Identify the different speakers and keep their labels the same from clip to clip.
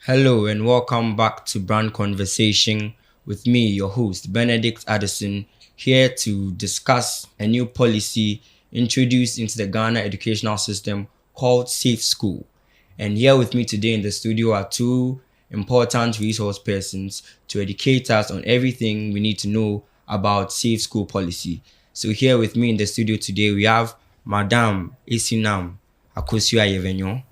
Speaker 1: Hello and welcome back to Brand Conversation with me, your host, Benedict Addison, here to discuss a new policy introduced into the Ghana educational system called Safe School. And here with me today in the studio are two important resource persons to educate us on everything we need to know about Safe School policy. So here with me in the studio today, we have Madam Isinam Akosua Yevenyo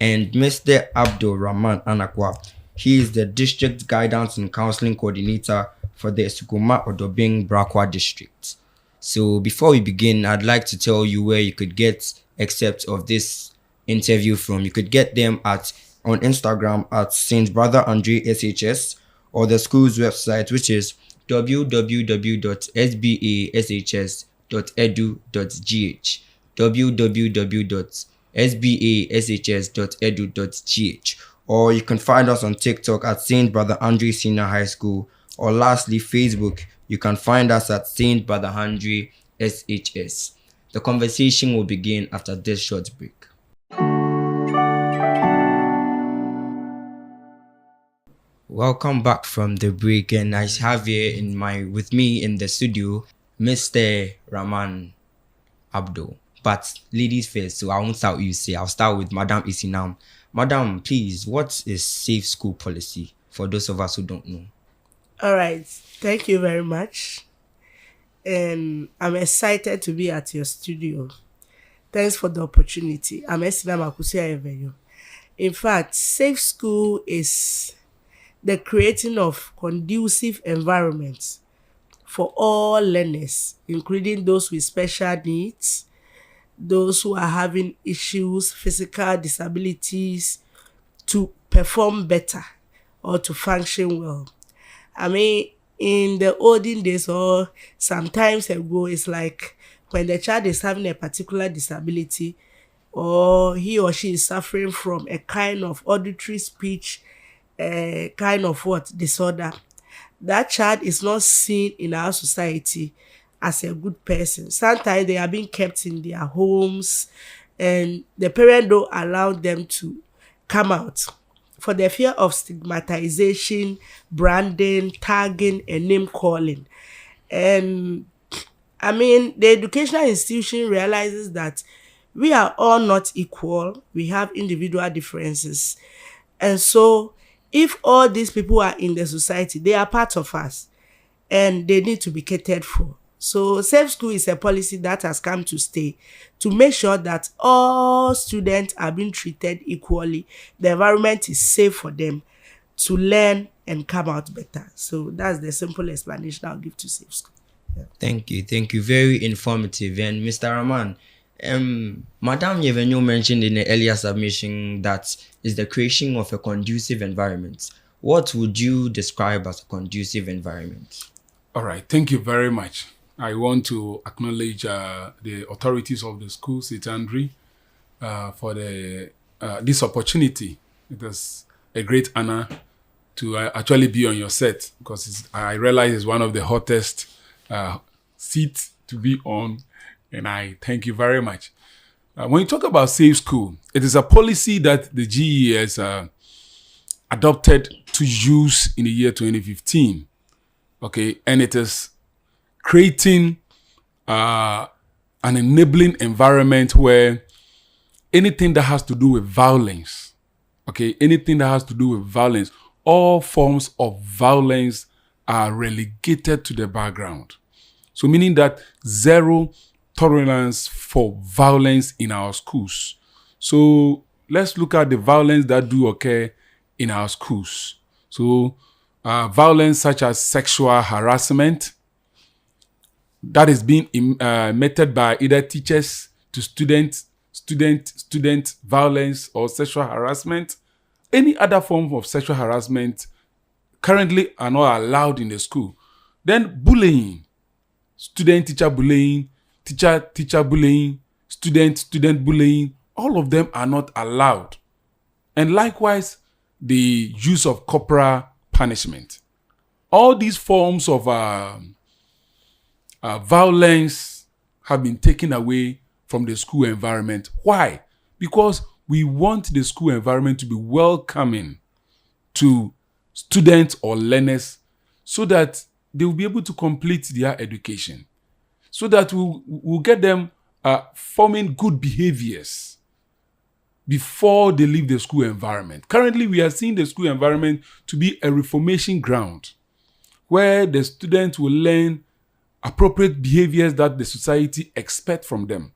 Speaker 1: and Mr. Abdul Rahman Anakwa. He is the District Guidance and Counseling Coordinator for the Sukuma Odobing Brakwa District. So before we begin, I'd like to tell you where you could get excerpts of this interview from. You could get them on Instagram at Saint Brother Andre SHS or the school's website, which is www.sbashs.edu.gh www.sbashs.edu.gh, or you can find us on TikTok at Saint Brother Andre Senior High School, or lastly, Facebook, you can find us at Saint Brother Andre SHS. The conversation will begin after this short break. Welcome back from the break, and I have here with me in the studio Mr. Rahman Abdul. But ladies first, so I won't start with you. Say I'll start with Madam Isinam. Madam, please, what is Safe School policy for those of us who don't know?
Speaker 2: All right. Thank you very much. And I'm excited to be at your studio. Thanks for the opportunity. I'm Esinam Akusia Evenyo. In fact, Safe School is the creating of conducive environments for all learners, including those with special needs, those who are having issues, physical disabilities, to perform better or to function well. I mean, in the olden days or sometimes ago, it's like when the child is having a particular disability or he or she is suffering from a kind of auditory speech, kind of disorder, that child is not seen in our society as a good person. Sometimes they are being kept in their homes and the parent don't allow them to come out for the fear of stigmatization, branding, tagging, and name calling. And I mean, the educational institution realizes that we are all not equal. We have individual differences. And so if all these people are in the society, they are part of us and they need to be catered for. So Safe School is a policy that has come to stay to make sure that all students are being treated equally. The environment is safe for them to learn and come out better. So that's the simple explanation I'll give to Safe School.
Speaker 1: Yeah. Thank you. Very informative. And Mr. Rahman, Madam Yevenyo mentioned in the earlier submission that is the creation of a conducive environment. What would you describe as a conducive environment?
Speaker 3: All right, thank you very much. I want to acknowledge the authorities of the school, St. Andre, for this opportunity. It is a great honor to actually be on your set because I realize it's one of the hottest seats to be on, and I thank you very much. When you talk about Safe School, it is a policy that the GE has adopted to use in the year 2015. Okay, and it is creating an enabling environment where anything that has to do with violence, all forms of violence are relegated to the background. So meaning that zero tolerance for violence in our schools. So let's look at the violence that do occur in our schools. So violence such as sexual harassment that is being meted by either teachers to student violence or sexual harassment. Any other form of sexual harassment currently are not allowed in the school. Then bullying, student-teacher bullying, teacher-teacher bullying, student-student bullying, all of them are not allowed. And likewise, the use of corporal punishment. All these forms of violence have been taken away from the school environment. Why? Because we want the school environment to be welcoming to students or learners so that they will be able to complete their education, so that we'll get them forming good behaviors before they leave the school environment. Currently, we are seeing the school environment to be a reformation ground where the students will learn appropriate behaviors that the society expects from them.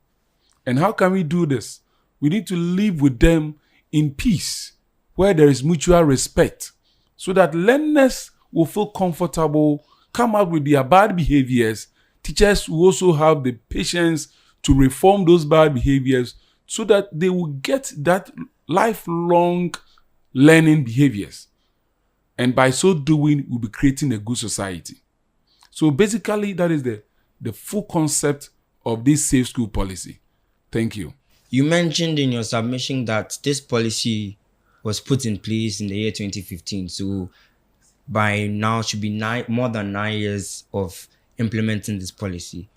Speaker 3: And how can we do this? We need to live with them in peace, where there is mutual respect, so that learners will feel comfortable, come out with their bad behaviors. Teachers will also have the patience to reform those bad behaviors so that they will get that lifelong learning behaviors. And by so doing, we'll be creating a good society. So basically, that is the full concept of this safe school policy. Thank you.
Speaker 1: You mentioned in your submission that this policy was put in place in the year 2015. So by now it should be more than 9 years of implementing this policy.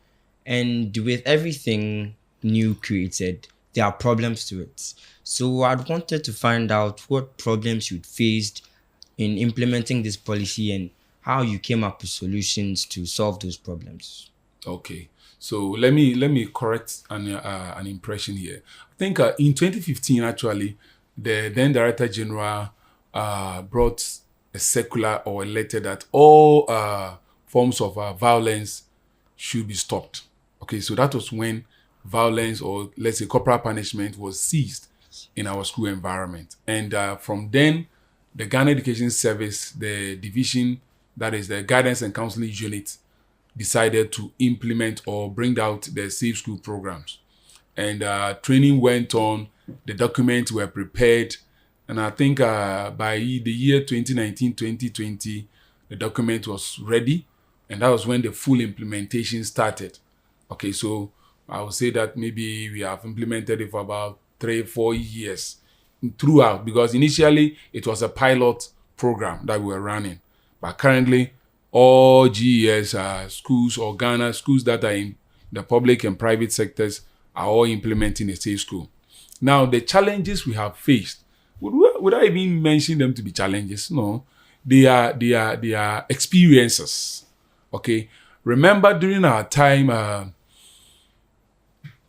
Speaker 1: And with everything new created, there are problems to it. So I wanted to find out what problems you faced in implementing this policy and how you came up with solutions to solve those problems.
Speaker 3: Okay, so let me correct an impression here. I think in 2015, actually, the then Director General brought a circular or a letter that all forms of violence should be stopped. Okay, so that was when violence, or let's say corporal punishment, was ceased in our school environment. And from then, the Ghana Education Service, the division, that is the Guidance and Counseling Unit, decided to implement or bring out the safe school programs. And training went on, the documents were prepared, and I think by the year 2019-2020, the document was ready, and that was when the full implementation started. Okay, so I would say that maybe we have implemented it for about 3-4 years throughout, because initially it was a pilot program that we were running. But currently, all GES schools or Ghana schools that are in the public and private sectors are all implementing a safe school. Now, the challenges we have faced, would I even mention them to be challenges? No, they are experiences. Okay, remember during our time,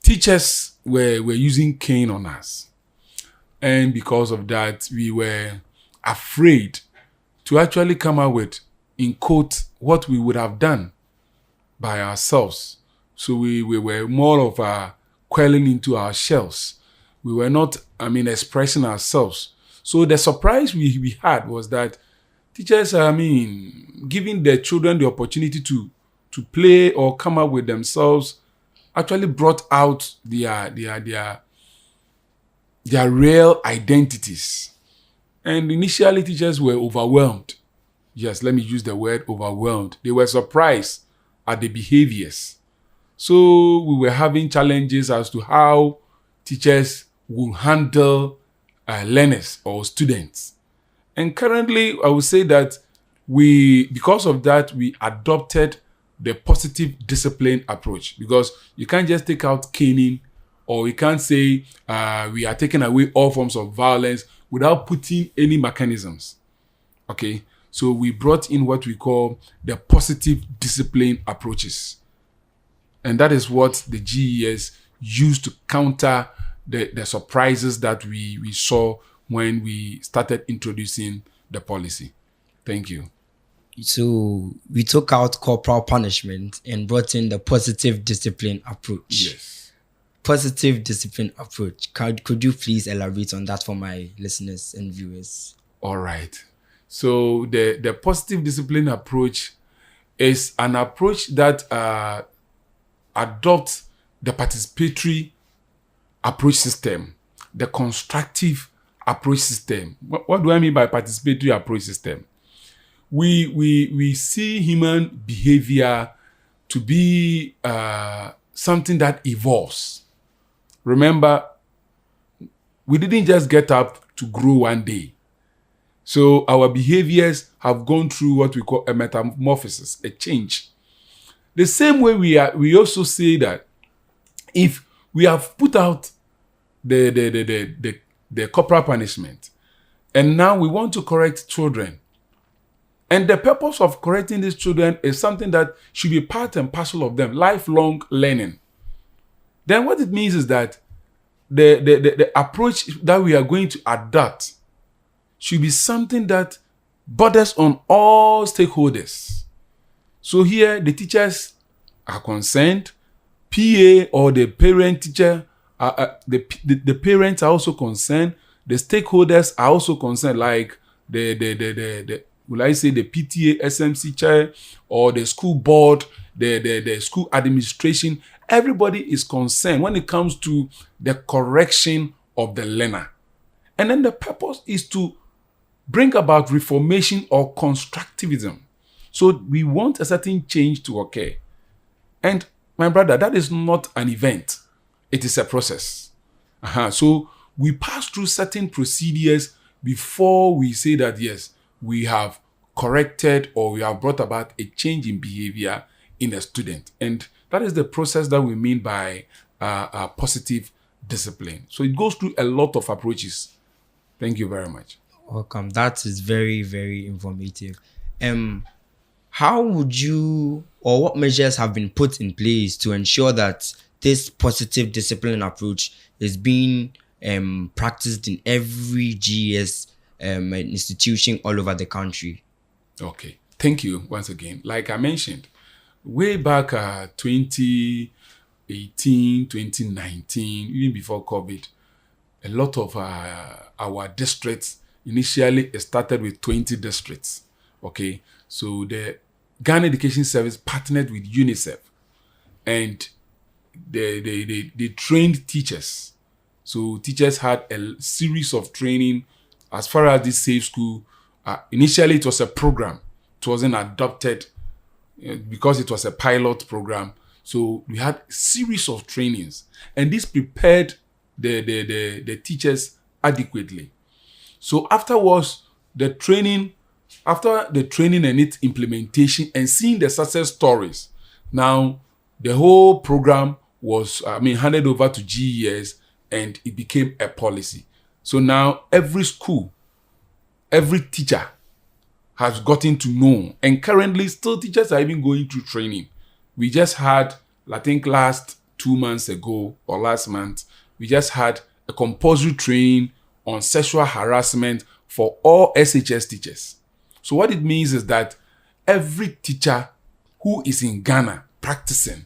Speaker 3: teachers were using cane on us, and because of that, we were afraid to actually come out with, in quote, what we would have done by ourselves. So we were more of quelling into our shells. We were not, expressing ourselves. So the surprise we had was that teachers, giving their children the opportunity to play or come up with themselves, actually brought out their real identities. And initially, teachers were overwhelmed. Yes, let me use the word overwhelmed. They were surprised at the behaviors. So we were having challenges as to how teachers will handle learners or students. And currently, I would say that because of that, we adopted the positive discipline approach, because you can't just take out caning, or you can't say we are taking away all forms of violence without putting any mechanisms. Okay, so we brought in what we call the positive discipline approaches. And that is what the GES used to counter the surprises that we saw when we started introducing the policy. Thank you.
Speaker 1: So we took out corporal punishment and brought in the positive discipline approach.
Speaker 3: Yes.
Speaker 1: Positive discipline approach. Could you please elaborate on that for my listeners and viewers?
Speaker 3: All right. So the positive discipline approach is an approach that adopts the participatory approach system, the constructive approach system. What do I mean by participatory approach system? We see human behavior to be something that evolves. Remember, we didn't just get up to grow one day. So our behaviors have gone through what we call a metamorphosis, a change. The same way we also say that if we have put out the corporal punishment, And now we want to correct children. And the purpose of correcting these children is something that should be part and parcel of them, lifelong learning. Then what it means is that the approach that we are going to adopt should be something that borders on all stakeholders. So here the teachers are concerned, PA or the parent teacher, the parents are also concerned, the stakeholders are also concerned, like the will I say the PTA, SMC chair, or the school board, the school administration. Everybody is concerned when it comes to the correction of the learner. And then the purpose is to bring about reformation or constructivism. So we want a certain change to occur. And my brother, that is not an event. It is a process. So we pass through certain procedures before we say that, yes, we have corrected or we have brought about a change in behavior in a student. And that is the process that we mean by positive discipline. So it goes through a lot of approaches. Thank you very much.
Speaker 1: Welcome. That is very, very informative. How would you, or what measures have been put in place to ensure that this positive discipline approach is being practiced in every GES institution all over the country?
Speaker 3: Okay. Thank you once again. Like I mentioned, way back 2018, 2019, even before COVID, a lot of our districts initially started with 20 districts. Okay. So the Ghana Education Service partnered with UNICEF and they trained teachers. So teachers had a series of training as far as this Safe School. Initially, it was a program. It wasn't adopted because it was a pilot program. So we had a series of trainings, and this prepared the teachers adequately. So afterwards, after the training and its implementation and seeing the success stories, now the whole program was handed over to GES and it became a policy. So now every school, every teacher has gotten to know, and currently still teachers are even going through training. We just had, I think last 2 months ago or last month, we just had a compulsory training on sexual harassment for all SHS teachers. So what it means is that every teacher who is in Ghana practicing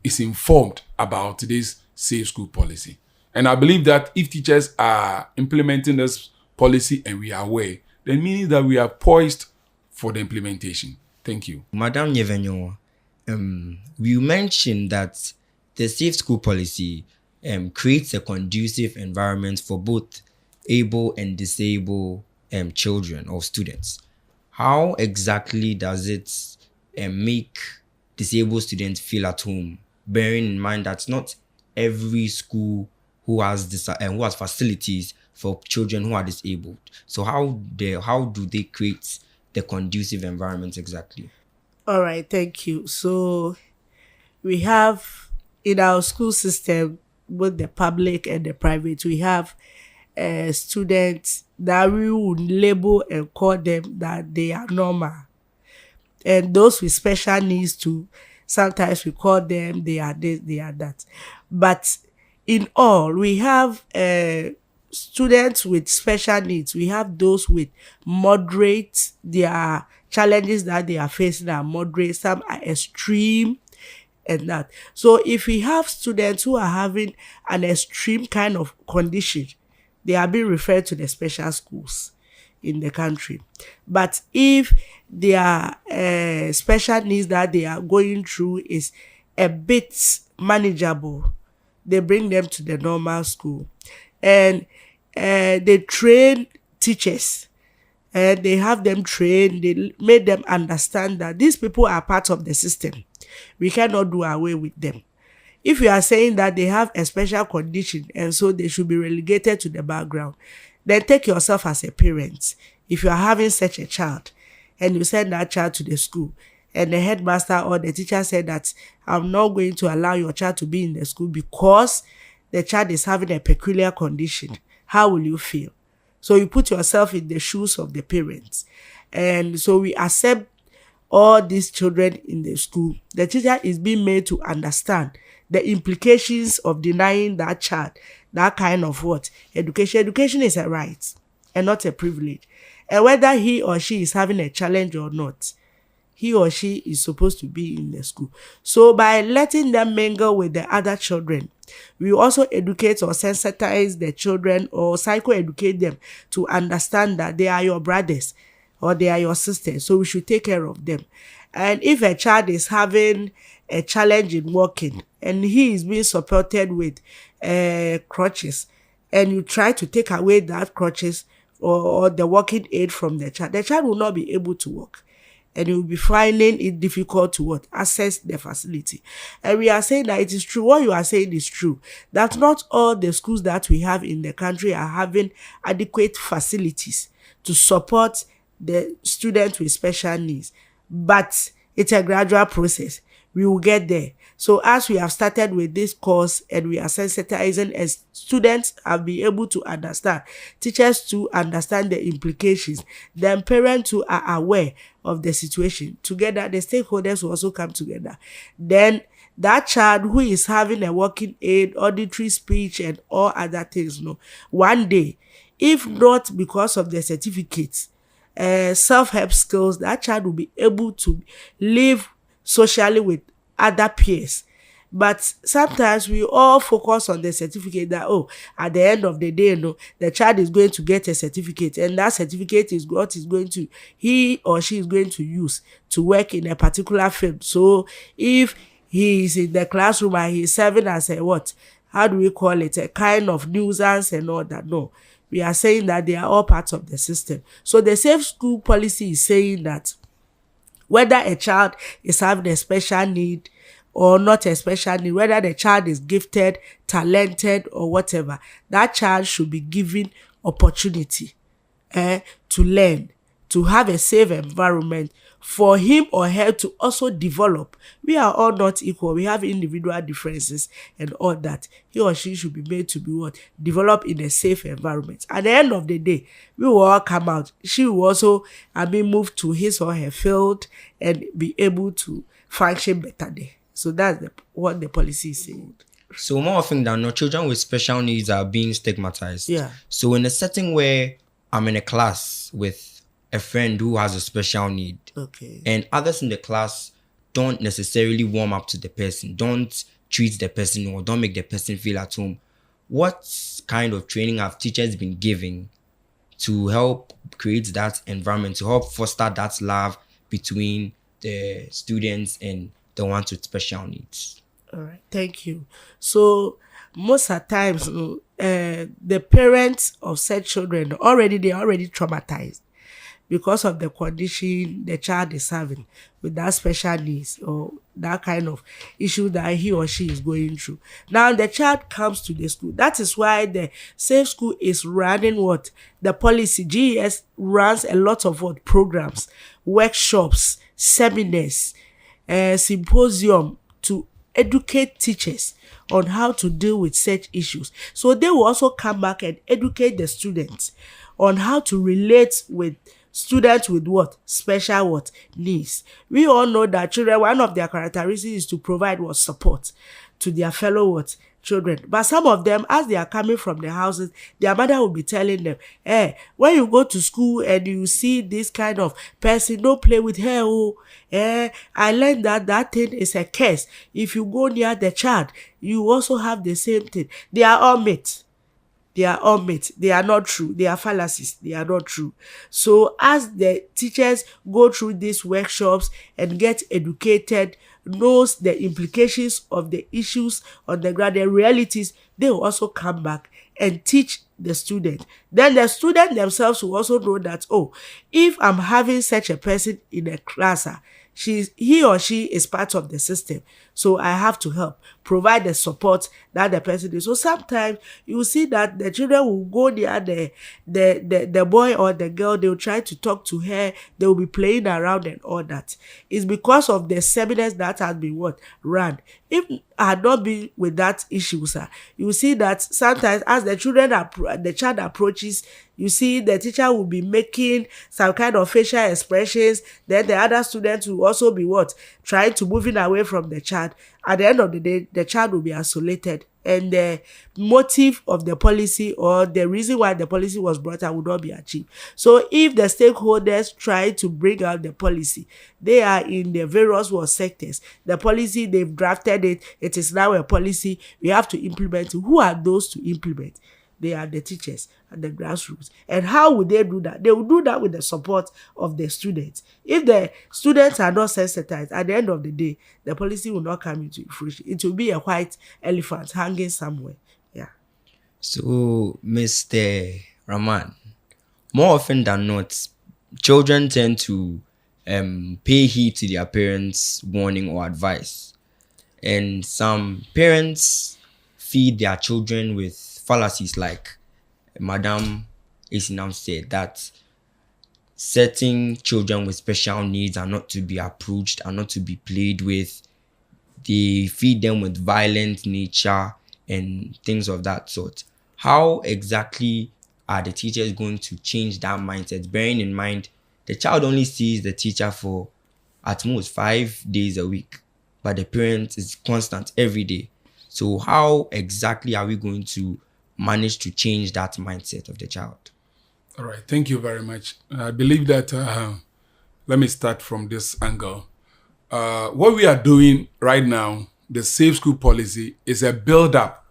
Speaker 3: is informed about this Safe School policy. And I believe that if teachers are implementing this policy and we are aware, then meaning that we are poised for the implementation. Thank you.
Speaker 1: Madam Nyevenyo, you mentioned that the Safe School policy creates a conducive environment for both able and disabled children or students. How exactly does it make disabled students feel at home, bearing in mind that not every school who has facilities for children who are disabled? So how do they create the conducive environment exactly?
Speaker 2: All right, thank you. So we have in our school system, both the public and the private, we have students that we would label and call them that they are normal. And those with special needs too, sometimes we call them they are this, they are that. But in all, we have students with special needs. We have those with moderate, their challenges that they are facing are moderate, some are extreme, and that. So if we have students who are having an extreme kind of condition, they are being referred to the special schools in the country. But if their special needs that they are going through is a bit manageable, they bring them to the normal school. And they train teachers. And they have them trained. They made them understand that these people are part of the system. We cannot do away with them. If you are saying that they have a special condition and so they should be relegated to the background, then take yourself as a parent. If you are having such a child and you send that child to the school and the headmaster or the teacher said that I'm not going to allow your child to be in the school because the child is having a peculiar condition, how will you feel? So you put yourself in the shoes of the parents. And so we accept all these children in the school. The teacher is being made to understand the implications of denying that child that kind of what? Education. Education is a right and not a privilege. And whether he or she is having a challenge or not, he or she is supposed to be in the school. So by letting them mingle with the other children, we also educate or sensitize the children or psychoeducate them to understand that they are your brothers or they are your sisters. So we should take care of them. And if a child is having a challenge in walking and he is being supported with crutches, and you try to take away that crutches or the walking aid from the child will not be able to walk. And you will be finding it difficult to what? Access the facility. And we are saying that it is true. What you are saying is true. That not all the schools that we have in the country are having adequate facilities to support the students with special needs. But it's a gradual process. We will get there. So as we have started with this course and we are sensitizing, as students have been able to understand, teachers to understand the implications, then parents who are aware of the situation. Together, the stakeholders will also come together. Then that child who is having a walking aid, auditory, speech, and all other things, one day, if not because of the certificates, self-help skills, that child will be able to live socially with other peers. But sometimes we all focus on the certificate that, at the end of the day, the child is going to get a certificate, and that certificate is what he or she is going to use to work in a particular field. So if he is in the classroom and he is serving as a what? How do we call it? A kind of nuisance and all that. No. We are saying that they are all parts of the system. So the safe school policy is saying that whether a child is having a special need or not a special need, whether the child is gifted, talented, or whatever, that child should be given opportunity to learn, to have a safe environment for him or her to also develop. We are all not equal. We have individual differences and all that. He or she should be made to be what? Develop in a safe environment. At the end of the day, we will all come out. She will also move to his or her field and be able to function better there. So that's what the policy is saying.
Speaker 1: So more often than not, children with special needs are being stigmatized.
Speaker 2: Yeah.
Speaker 1: So in a setting where I'm in a class with a friend who has a special need,
Speaker 2: okay,
Speaker 1: and others in the class don't necessarily warm up to the person, don't treat the person, or don't make the person feel at home, what kind of training have teachers been giving to help create that environment, to help foster that love between the students and the ones with special needs?
Speaker 2: All right, thank you. So most of the times, the parents of such children they are already traumatized because of the condition the child is having with that special needs or that kind of issue that he or she is going through. Now the child comes to the school. That is why the Safe School is running what? The policy. GES runs a lot of what? Programs, workshops, seminars, symposium to educate teachers on how to deal with such issues. So they will also come back and educate the students on how to relate with students with what? Special what? Needs. We all know that children, one of their characteristics is to provide what? Support to their fellow what? Children. But some of them, as they are coming from the houses, their mother will be telling them, when you go to school and you see this kind of person, don't play with her. I learned that thing is a curse. If you go near the child, you also have the same thing. They are all myths. They are all myths. They are not true. They are fallacies. They are not true. So as the teachers go through these workshops and get educated, knows the implications of the issues on the ground, the realities, they will also come back and teach the student. Then the student themselves will also know that, if I'm having such a person in a class, he or she is part of the system, so I have to help. provide the support that the person needs. So sometimes you see that the children will go near the boy or the girl, they will try to talk to her, they will be playing around and all that. It's because of the seminars that has been run. If I had not been with that issue, sir, you see that sometimes as the child approaches, you see the teacher will be making some kind of facial expressions. Then the other students will also be trying to moving away from the child. At the end of the day, the child will be isolated. And the motive of the policy or the reason why the policy was brought out would not be achieved. So if the stakeholders try to bring out the policy, they are in the various sectors. The policy, they've drafted it. It is now a policy. We have to implement it. Who are those to implement? They are the teachers and the grassroots. And how would they do that? They will do that with the support of the students. If the students are not sensitized, at the end of the day, the policy will not come into fruition. It will be a white elephant hanging somewhere. Yeah.
Speaker 1: So, Mr. Rahman, more often than not, children tend to pay heed to their parents' warning or advice. And some parents feed their children with fallacies like Madam Isinam said, that certain children with special needs are not to be approached, are not to be played with. They feed them with violent nature and things of that sort. How exactly are the teachers going to change that mindset, bearing in mind the child only sees the teacher for at most 5 days a week, but the parent is constant every day? So how exactly are we going to manage to change that mindset of the child?
Speaker 3: All right, thank you very much. I believe that, let me start from this angle. What we are doing right now, the Safe School policy, is a build-up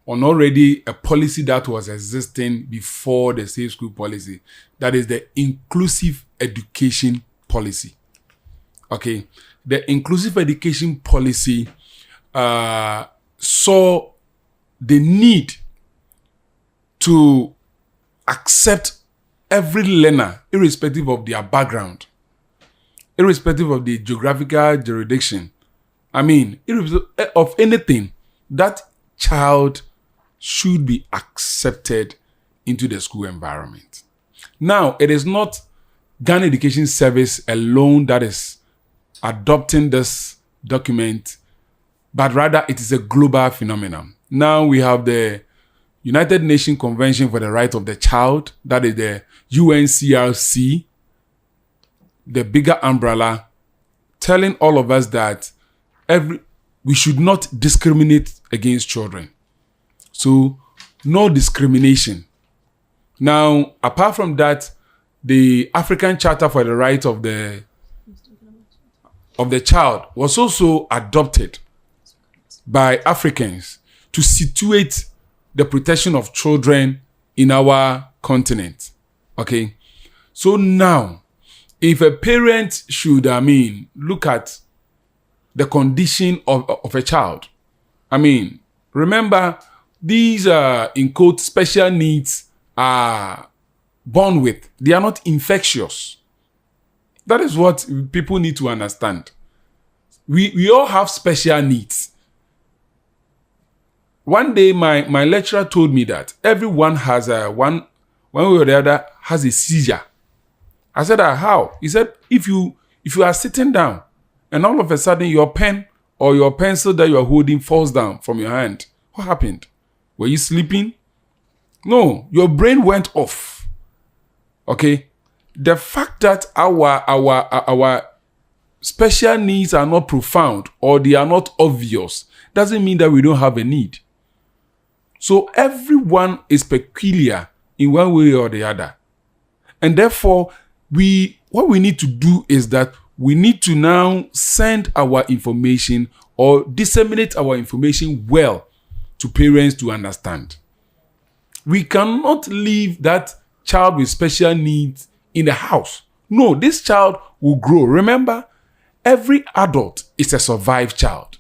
Speaker 3: on already a policy that was existing before the Safe School policy. That is the Inclusive Education Policy. Okay, the Inclusive Education Policy saw the need to accept every learner, irrespective of their background, irrespective of the geographical jurisdiction. I mean, irrespective of anything, that child should be accepted into the school environment. Now, it is not Ghana Education Service alone that is adopting this document, but rather it is a global phenomenon. Now we have the United Nations Convention for the Right of the Child, that is the UNCRC, the bigger umbrella, telling all of us that we should not discriminate against children. So, no discrimination. Now, apart from that, the African Charter for the Right of the Child was also adopted by Africans to situate the protection of children in our continent. Okay? So now, if a parent should, look at the condition of a child, remember, these, in quote, special needs are born with. They are not infectious. That is what people need to understand. We all have special needs. One day, my lecturer told me that everyone has one way or the other has a seizure. I said, how? He said, if you are sitting down and all of a sudden your pen or your pencil that you are holding falls down from your hand, what happened? Were you sleeping? No, your brain went off. Okay? The fact that our special needs are not profound or they are not obvious doesn't mean that we don't have a need. So everyone is peculiar in one way or the other. And therefore, what we need to do is that we need to now send our information or disseminate our information well to parents to understand. We cannot leave that child with special needs in the house. No, this child will grow. Remember, every adult is a survived child.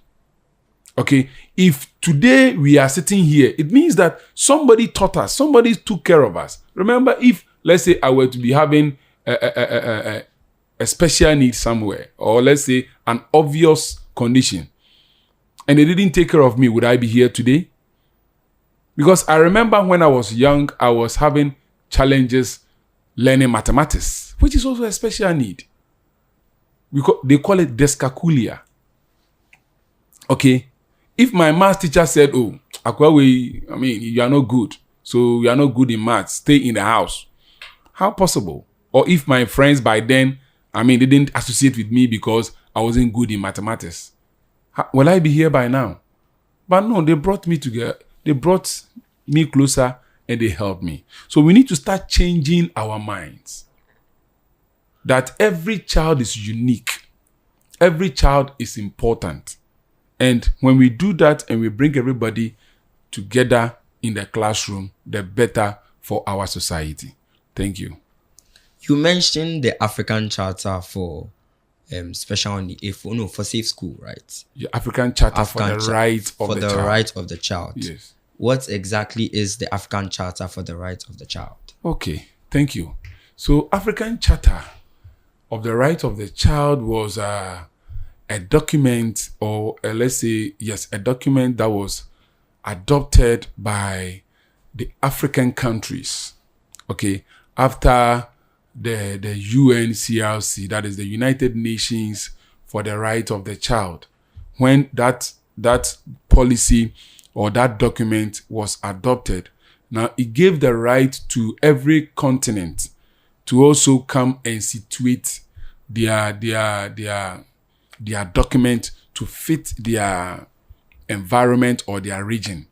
Speaker 3: Okay? If today we are sitting here, it means that somebody taught us, somebody took care of us. Remember, if, let's say, I were to be having a special need somewhere, or let's say an obvious condition, and they didn't take care of me, would I be here today? Because I remember when I was young, I was having challenges learning mathematics, which is also a special need. They call it dyscalculia. Okay? If my math teacher said, oh, Akwawe, I mean, you are not good, so you are not good in maths, stay in the house. How possible? Or if my friends by then, I mean, they didn't associate with me because I wasn't good in mathematics. Will I be here by now? But no, they brought me together. They brought me closer and they helped me. So we need to start changing our minds. That every child is unique. Every child is important. And when we do that and we bring everybody together in the classroom, the better for our society. Thank you.
Speaker 1: You mentioned the African Charter for special need, for safe school, right?
Speaker 3: The African Charter for the right of the child.
Speaker 1: Yes. What exactly is the African Charter for the Rights of the Child?
Speaker 3: Okay, thank you. So, African Charter of the Right of the Child was a document, or let's say, yes, a document that was adopted by the African countries, okay, after the UNCRC, that is the United Nations for the Right of the Child, when that policy or that document was adopted. Now, it gave the right to every continent to also come and situate their document to fit their environment or their region.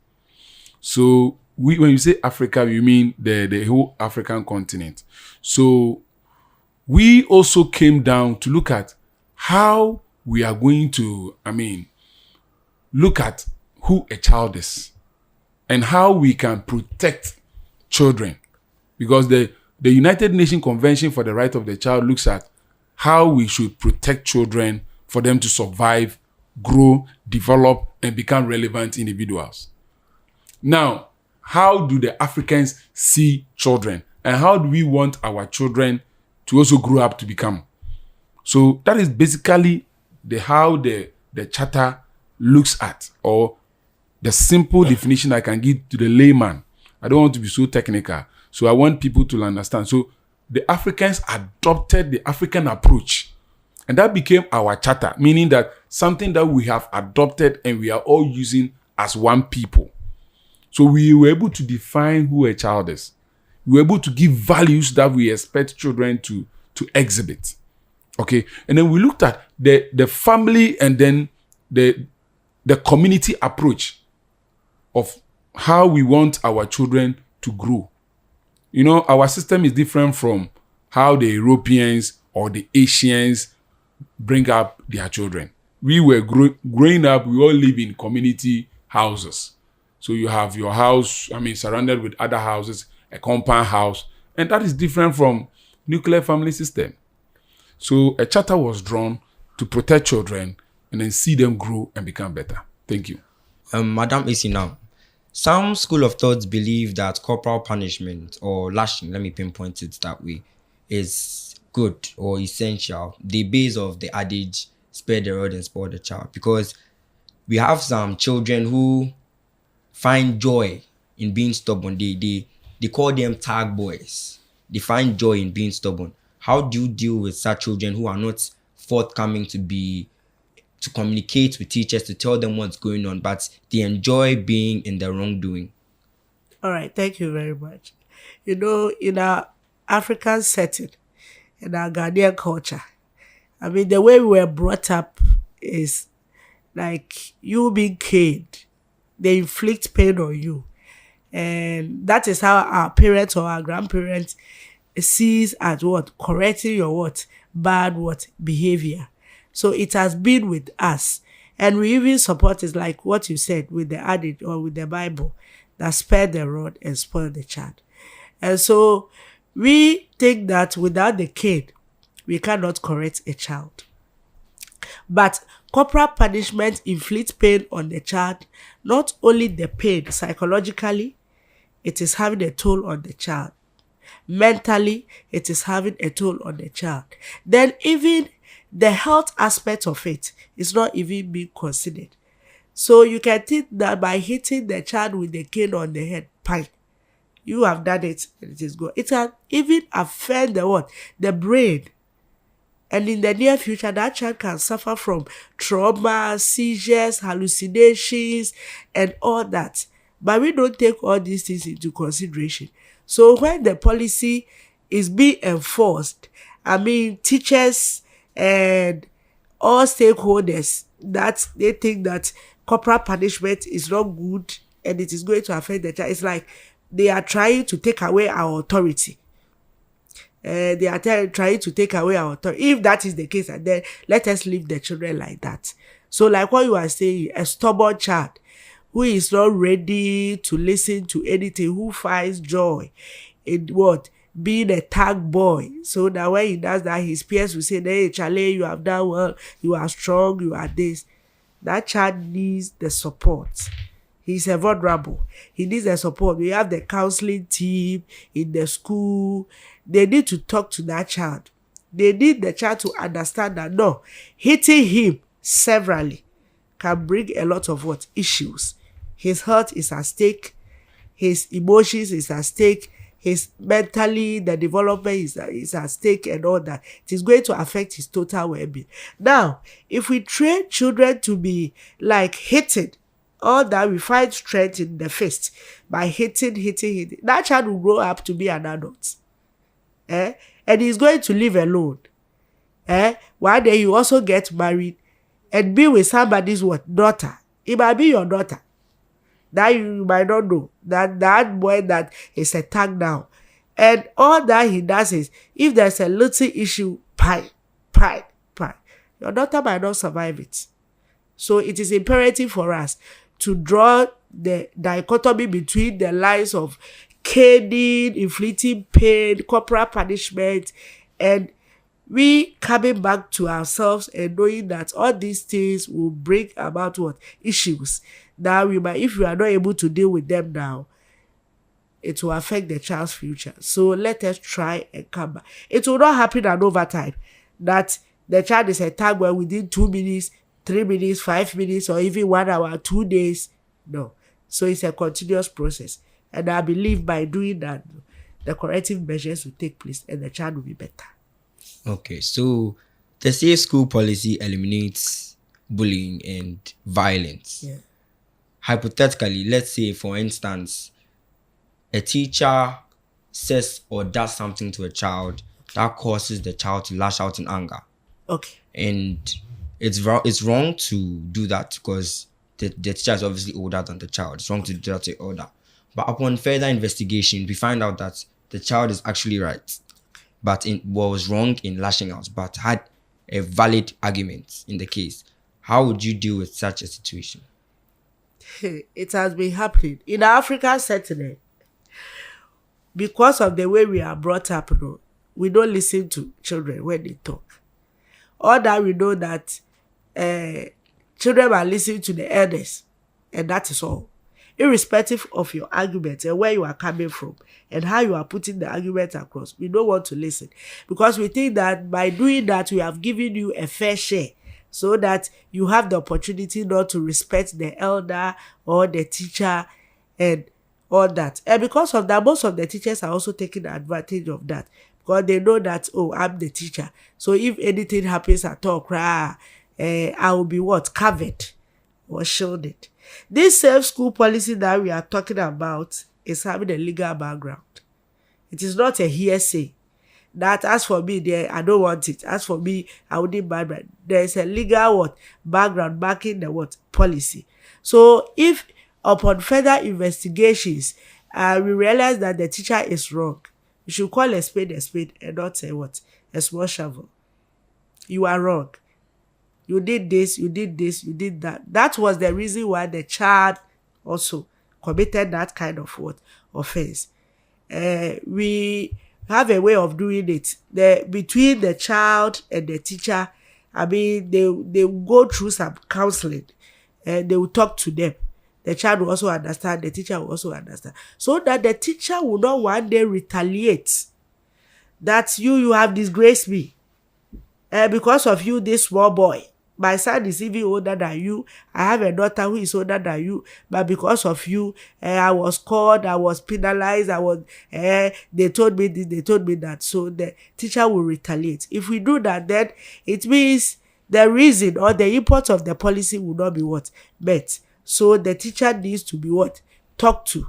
Speaker 3: So when you say Africa, you mean the whole African continent. So we also came down to look at how we are going to, look at who a child is and how we can protect children. Because the United Nations Convention for the Right of the Child looks at how we should protect children for them to survive, grow, develop, and become relevant individuals. Now, how do the Africans see children? And how do we want our children to also grow up to become? So that is basically how the charter looks at, or the simple definition I can give to the layman. I don't want to be so technical. So I want people to understand. So the Africans adopted the African approach, and that became our charter, meaning that something that we have adopted and we are all using as one people. So we were able to define who a child is. We were able to give values that we expect children to exhibit. Okay. And then we looked at the family and then the community approach of how we want our children to grow. You know, our system is different from how the Europeans or the Asians bring up their children. We were growing up, we all live in community houses. So you have your house, surrounded with other houses, a compound house, and that is different from nuclear family system. So a charter was drawn to protect children and then see them grow and become better. Thank you.
Speaker 1: Madam Isina, some school of thoughts believe that corporal punishment or lashing, let me pinpoint it that way, is good or essential. The base of the adage, spare the rod and spoil the child, because we have some children who find joy in being stubborn. They call them tag boys. They find joy in being stubborn. How do you deal with such children who are not forthcoming to communicate with teachers, to tell them what's going on, but they enjoy being in the wrongdoing?
Speaker 2: All right, thank you very much. You know, in our African setting, in our Ghanaian culture, the way we were brought up is like you being caned. They inflict pain on you. And that is how our parents or our grandparents sees as correcting your bad behavior. So it has been with us. And we even support it, like what you said, with the adage or with the Bible, that spare the rod and spoil the child. And so we think that without the cane, we cannot correct a child. But corporal punishment inflicts pain on the child. Not only the pain psychologically, it is having a toll on the child. Mentally, it is having a toll on the child. Then even the health aspect of it is not even being considered. So you can think that by hitting the child with the cane on the head, fine, you have done it and it is good. It can even affect the what? The brain. And in the near future, that child can suffer from trauma, seizures, hallucinations, and all that. But we don't take all these things into consideration. So when the policy is being enforced, I mean, teachers and all stakeholders, that they think that corporal punishment is not good and it is going to affect the child. It's like they are trying to take away our authority. They are trying to take away our authority. If that is the case, and then let us leave the children like that. So like what you are saying, a stubborn child who is not ready to listen to anything, who finds joy in what? Being a tag boy. So that when he does that, his peers will say, hey, Charlie, you have done well, you are strong, you are this. That child needs the support. He's a vulnerable. He needs the support. We have the counseling team in the school. They need to talk to that child. They need the child to understand that no, hitting him severally can bring a lot of what? Issues. His health is at stake. His emotions is at stake. His mentally, the development is at stake and all that. It is going to affect his total well-being. Now, if we train children to be like hitting, all that, we find strength in the fist by hitting. That child will grow up to be an adult. And he's going to live alone. One day you also get married and be with somebody's what? Daughter. It might be your daughter. That you might not know. That boy that is a tag now. And all that he does is, if there's a little issue, pie. Your daughter might not survive it. So it is imperative for us to draw the dichotomy between the lines of caning, inflicting pain, corporal punishment, and we coming back to ourselves and knowing that all these things will bring about what? Issues. Now, if we are not able to deal with them now, it will affect the child's future. So let us try and come back. It will not happen at overtime that the child is a tag where within 2 minutes, 3 minutes, 5 minutes, or even 1 hour, 2 days. No. So it's a continuous process. And I believe by doing that, the corrective measures will take place and the child will be better.
Speaker 1: Okay, so the safe school policy eliminates bullying and violence.
Speaker 2: Yeah.
Speaker 1: Hypothetically, let's say, for instance, a teacher says or does something to a child that causes the child to lash out in anger.
Speaker 2: Okay.
Speaker 1: And it's wrong to do that because the teacher is obviously older than the child. It's wrong to do that to older. But upon further investigation, we find out that the child is actually right, but was wrong in lashing out, but had a valid argument in the case. How would you deal with such a situation?
Speaker 2: It has been happening in African setting. Because of the way we are brought up, we don't listen to children when they talk. All that we know that children are listening to the elders, and that is all. Irrespective of your argument and where you are coming from and how you are putting the argument across, we don't want to listen because we think that by doing that, we have given you a fair share so that you have the opportunity not to respect the elder or the teacher and all that. And because of that, most of the teachers are also taking advantage of that because they know that, oh, I'm the teacher. So if anything happens at all, I will be what? Covered or shielded. This safe school policy that we are talking about is having a legal background. It is not a hearsay. That as for me, I don't want it. As for me, I wouldn't mind. There is a legal background backing the policy. So if upon further investigations, we realize that the teacher is wrong, we should call a spade and not say a small shovel. You are wrong. You did this, you did that. That was the reason why the child also committed that kind of offense. We have a way of doing it. Between the child and the teacher, I mean, they will go through some counseling and they will talk to them. The child will also understand, the teacher will also understand. So that the teacher will not one day retaliate that you have disgraced me. Because of you, this small boy my son is even older than you. I have a daughter who is older than you, but because of you, I was called, I was penalized, they told me this, they told me that. So the teacher will retaliate. If we do that, then it means the reason or the import of the policy will not be what? Met. So the teacher needs to be what? Talked to.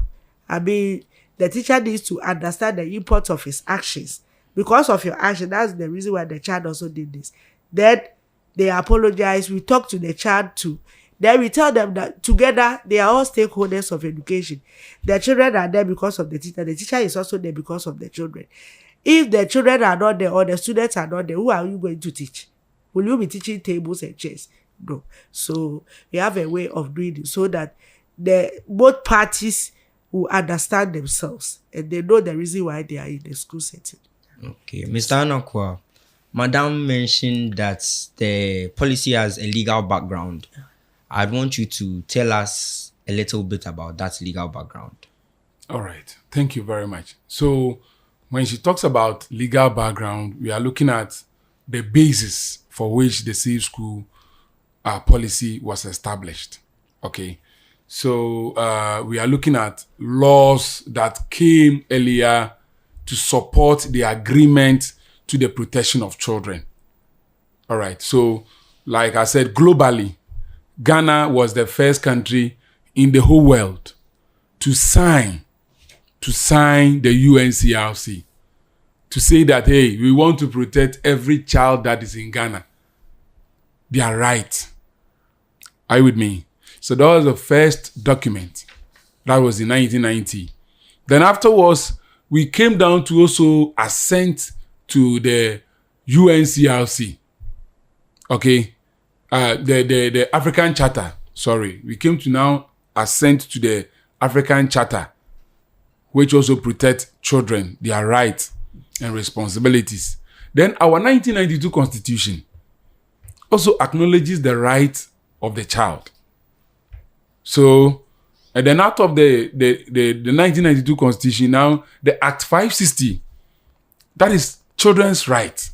Speaker 2: I mean, the teacher needs to understand the import of his actions. Because of your action, that's the reason why the child also did this. Then they apologize. We talk to the child too. Then we tell them that together they are all stakeholders of education. The children are there because of the teacher. The teacher is also there because of the children. If the children are not there or the students are not there, who are you going to teach? Will you be teaching tables and chairs? No. So we have a way of doing it so that both parties will understand themselves and they know the reason why they are in the school setting.
Speaker 1: Okay, Mr. Anokwa, Madam mentioned that the policy has a legal background. I'd want you to tell us a little bit about that legal background.
Speaker 3: All right. Thank you very much. So when she talks about legal background, we are looking at the basis for which the Safe School policy was established. Okay. So we are looking at laws that came earlier to support the agreement to the protection of children. All right. So like I said, globally, Ghana was the first country in the whole world to sign the UNCRC to say that, hey, we want to protect every child that is in Ghana. Their right. Are you with me? So that was the first document. That was in 1990. Then afterwards, we came down to also assent to the UNCRC. Okay. The African Charter. Sorry. We came to now assent to the African Charter, which also protects children, their rights and responsibilities. Then our 1992 Constitution also acknowledges the rights of the child. So, and then out of the 1992 Constitution, now the Act 560, that is children's rights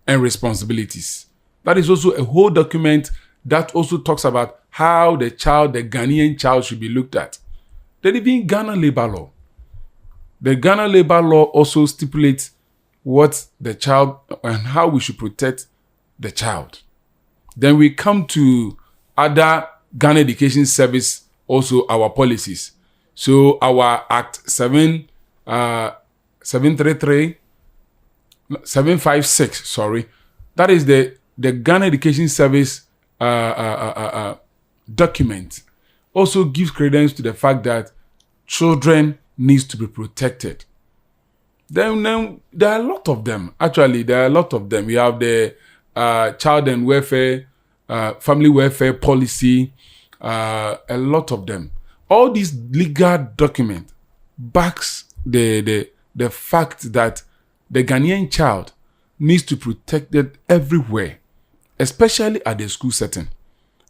Speaker 3: and responsibilities. That is also a whole document that also talks about how the Ghanaian child should be looked at. Then even Ghana labor law. The Ghana labor law also stipulates what the child and how we should protect the child. Then we come to other Ghana Education Service, also our policies. So our Act 756, that is the Ghana Education Service document, also gives credence to the fact that children needs to be protected. Then there are a lot of them. Actually, there are a lot of them. We have the child and welfare, family welfare policy, a lot of them. All these legal document backs the fact that the Ghanaian child needs to be protected everywhere, especially at the school setting.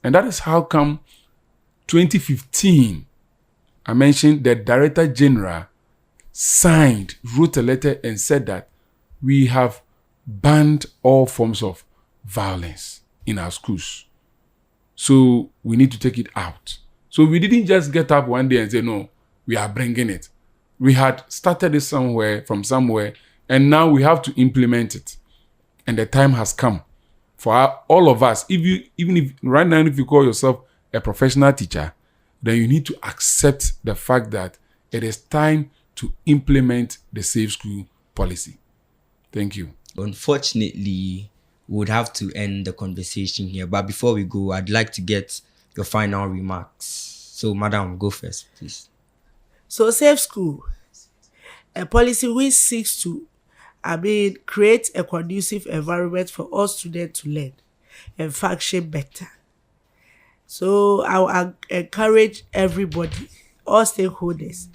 Speaker 3: And that is how come 2015, I mentioned the Director General wrote a letter and said that we have banned all forms of violence in our schools. So we need to take it out. So we didn't just get up one day and say, no, we are bringing it. We had started it from somewhere, and now we have to implement it. And the time has come for all of us. Even if right now, if you call yourself a professional teacher, then you need to accept the fact that it is time to implement the Safe School policy. Thank you.
Speaker 1: Unfortunately, we would have to end the conversation here. But before we go, I'd like to get your final remarks. So, Madam, go first, please.
Speaker 2: So, Safe School, a policy which seeks to, create a conducive environment for all students to learn and function better. So, I will encourage everybody, all stakeholders,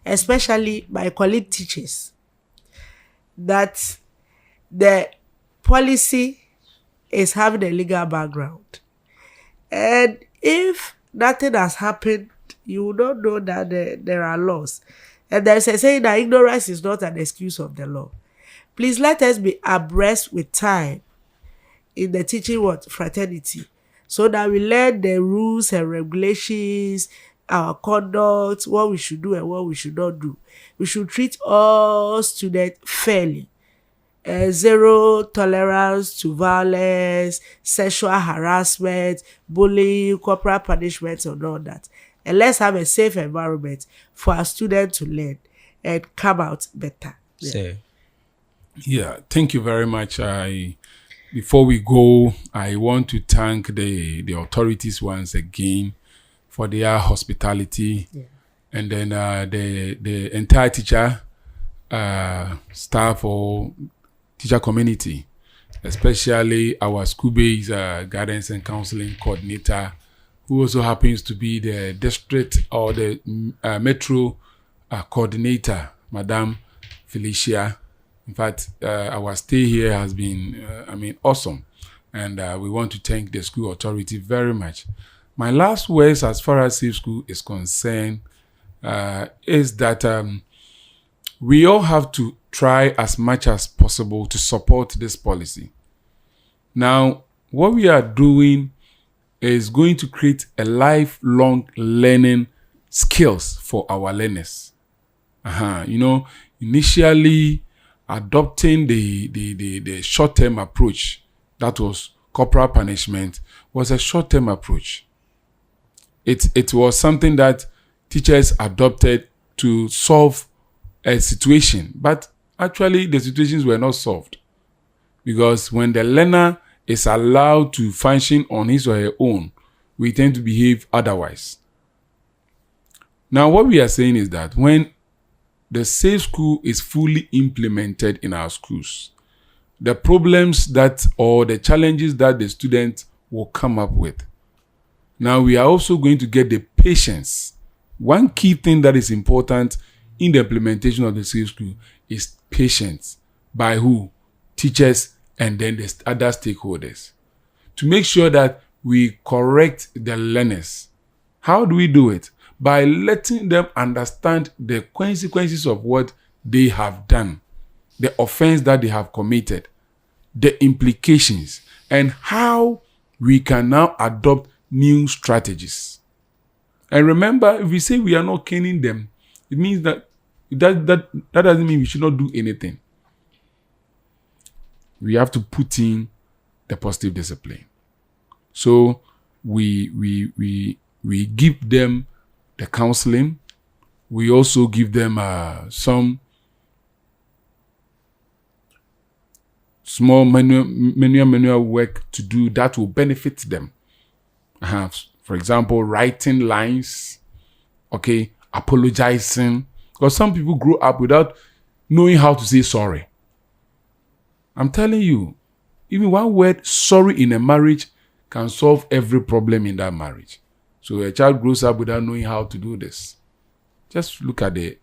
Speaker 2: especially my colleague teachers, that the policy is having a legal background. And if nothing has happened, you will not know that there are laws. And there's a saying that ignorance is not an excuse of the law. Please let us be abreast with time in the teaching fraternity so that we learn the rules and regulations, our conduct, what we should do and what we should not do. We should treat all students fairly. Zero tolerance to violence, sexual harassment, bullying, corporal punishment, and all that. And let's have a safe environment for our students to learn and come out better.
Speaker 1: So,
Speaker 3: Yeah, thank you very much. Before we go, I want to thank the authorities once again for their hospitality, and then the entire teacher staff or teacher community, especially our school-based guidance and counseling coordinator, who also happens to be the district or the metro coordinator, Madam Felicia. In fact, our stay here has been, awesome. And we want to thank the school authority very much. My last words as far as Safe School is concerned is that we all have to try as much as possible to support this policy. Now, what we are doing is going to create a lifelong learning skills for our learners. Initially adopting the short-term approach, that was corporal punishment, was a short-term approach. It was something that teachers adopted to solve a situation, but actually the situations were not solved, because when the learner is allowed to function on his or her own, we tend to behave otherwise. Now, what we are saying is that when the Safe School is fully implemented in our schools, the problems that or the challenges that the students will come up with, now we are also going to get the patience. One key thing that is important in the implementation of the Safe School is patience. By who? Teachers and then the other stakeholders. To make sure that we correct the learners. How do we do it? By letting them understand the consequences of what they have done, the offense that they have committed, the implications, and how we can now adopt new strategies. And remember, if we say we are not caning them, it means that doesn't mean we should not do anything. We have to put in the positive discipline. So we give them the counseling. We also give them some small manual work to do that will benefit them. For example, writing lines, apologizing. Because some people grow up without knowing how to say sorry. I'm telling you, even one word, sorry, in a marriage can solve every problem in that marriage. So a child grows up without knowing how to do this. Just look at the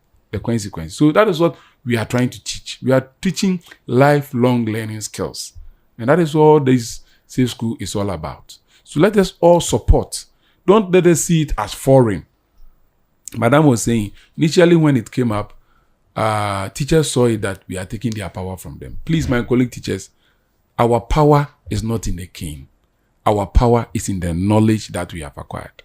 Speaker 3: consequences. So that is what we are trying to teach. We are teaching lifelong learning skills. And that is all this Safe School is all about. So let us all support. Don't let us see it as foreign. Madam was saying, initially when it came up, teachers saw it that we are taking their power from them. Please, my colleague teachers, our power is not in the cane. Our power is in the knowledge that we have acquired.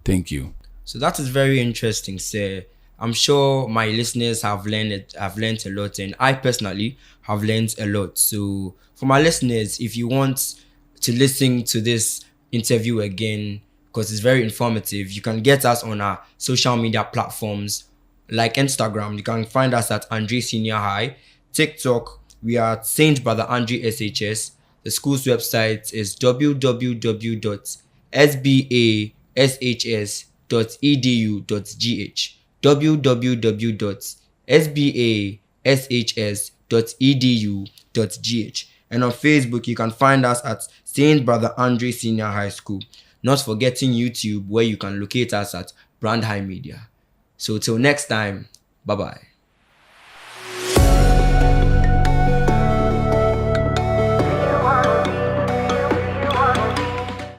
Speaker 3: Thank you.
Speaker 1: So that is very interesting, sir. I'm sure my listeners have learned a lot, and I personally have learned a lot. So for my listeners, if you want to listen to this interview again, because it's very informative, you can get us on our social media platforms like Instagram. You can find us at Andre Senior High. TikTok, we are Saint Brother Andre SHS. The school's website is www.sbashs.edu.gh. www.sbashs.edu.gh. And on Facebook, you can find us at Saint Brother Andre Senior High School. Not forgetting YouTube, where you can locate us at Brand High Media. So till next time, bye-bye.